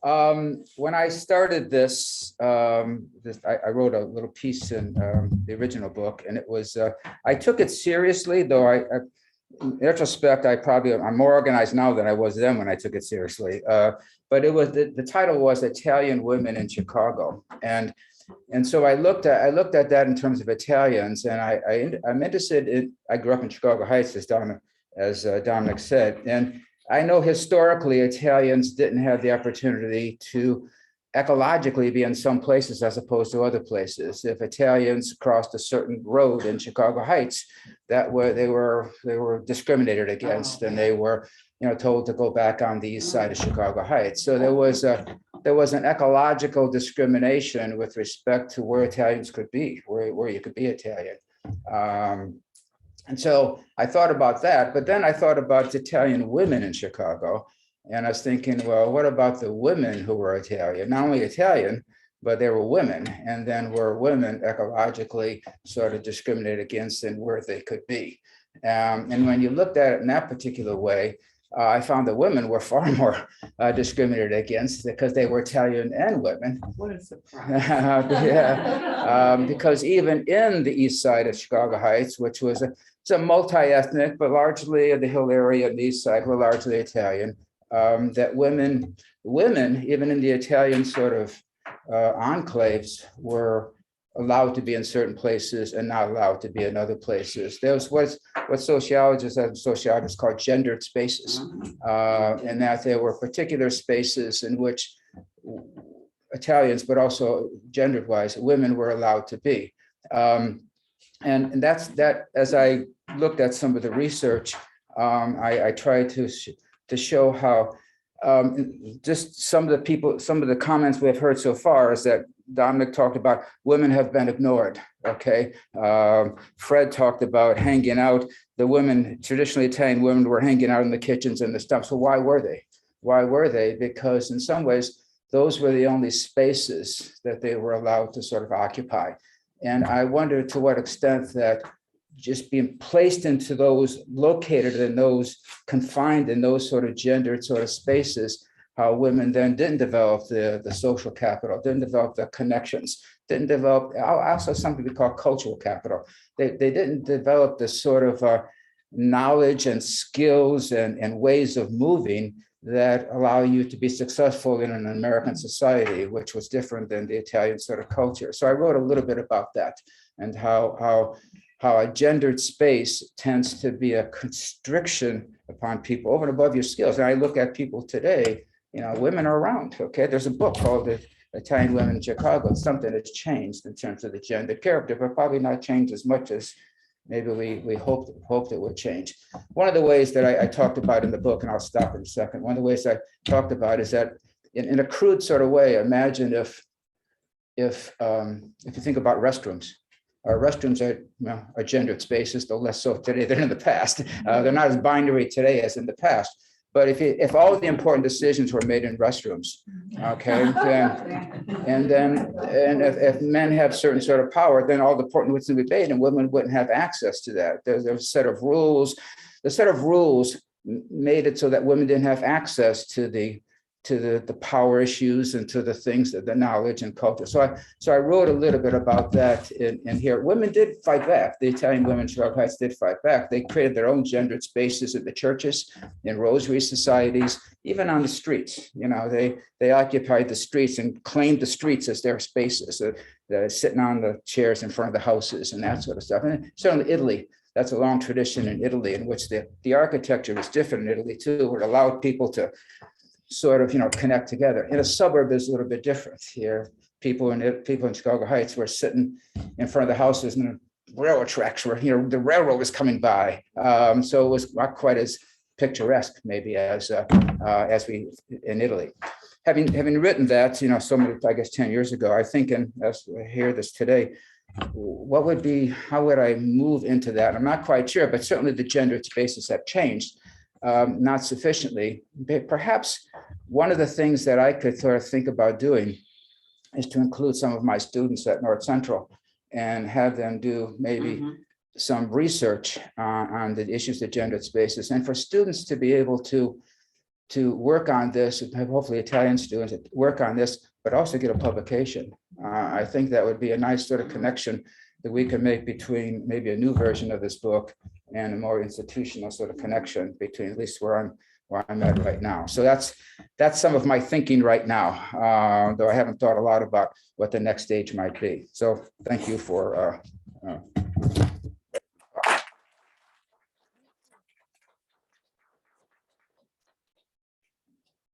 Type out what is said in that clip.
When I started this, I wrote a little piece in the original book, and it was, I took it seriously, though in retrospect, I'm more organized now than I was then when I took it seriously. But it was, the title was Italian Women in Chicago. And so I looked at that in terms of Italians, and I'm interested in, I grew up in Chicago Heights, as Dominic said, and I know historically Italians didn't have the opportunity to ecologically be in some places as opposed to other places. If Italians crossed a certain road in Chicago Heights, they were discriminated against, and they were told to go back on the east side of Chicago Heights. So there was an ecological discrimination with respect to where Italians could be, where you could be Italian. And so I thought about that, but then I thought about Italian women in Chicago. And I was thinking, well, what about the women who were Italian? Not only Italian, but they were women. And then were women ecologically sort of discriminated against and where they could be. And when you looked at it in that particular way, I found that women were far more discriminated against because they were Italian and women. What a surprise. Yeah, because even in the east side of Chicago Heights, which was a multi-ethnic, but largely the Hill area and the east side were largely Italian, that women, even in the Italian sort of enclaves, were allowed to be in certain places and not allowed to be in other places. There was what sociologists call gendered spaces, and that there were particular spaces in which Italians, but also gendered wise, women were allowed to be. And that's that. As I looked at some of the research, I tried to show how just some of the comments we've heard so far is that Dominic talked about women have been ignored. Okay, Fred talked about hanging out. The women, traditionally Italian women, were hanging out in the kitchens and the stuff. So why were they? Why were they? Because in some ways, those were the only spaces that they were allowed to sort of occupy. And I wonder to what extent that just being placed into those, located in those, confined in those sort of gendered sort of spaces, how women then didn't develop the social capital, didn't develop the connections, didn't develop also something we call cultural capital. They didn't develop this sort of knowledge and skills and ways of moving that allow you to be successful in an American society, which was different than the Italian sort of culture. So I wrote a little bit about that and how a gendered space tends to be a constriction upon people over and above your skills. And I look at people today, women are around, okay? There's a book called The Italian Women in Chicago. It's something that's changed in terms of the gender character, but probably not changed as much as maybe we hoped it would change. One of the ways that I talked about in the book, and I'll stop in a second, one of the ways I talked about is that in a crude sort of way, imagine if you think about restrooms. Our restrooms are gendered spaces, though less so today than in the past. They're not as binary today as in the past. But if all the important decisions were made in restrooms, okay, and if men have certain sort of power, then all the important decisions would be made, and women wouldn't have access to that. There's a set of rules. The set of rules made it so that women didn't have access to the power issues and to the things that the knowledge and culture. So I wrote a little bit about that in here. Women did fight back. The Italian women in Chicago Heights did fight back. They created their own gendered spaces in the churches, in rosary societies, even on the streets. They occupied the streets and claimed the streets as their spaces, sitting on the chairs in front of the houses and that sort of stuff. And certainly Italy, that's a long tradition in Italy, in which the architecture is different in Italy too, where it allowed people to sort of, connect together. In a suburb is a little bit different here. People in Chicago Heights were sitting in front of the houses and the railroad tracks were, the railroad was coming by. So it was not quite as picturesque maybe as we in Italy. Having written that, so many, I guess 10 years ago, I think, and as I hear this today, how would I move into that? I'm not quite sure, but certainly the gendered spaces have changed. Not sufficiently. Perhaps one of the things that I could sort of think about doing is to include some of my students at North Central and have them do maybe some research on the issues of gendered spaces, and for students to be able to to work on this, hopefully Italian students work on this, but also get a publication. I think that would be a nice sort of connection that we can make between maybe a new version of this book and a more institutional sort of connection between at least where I'm at right now. So that's some of my thinking right now, though I haven't thought a lot about what the next stage might be. So thank you for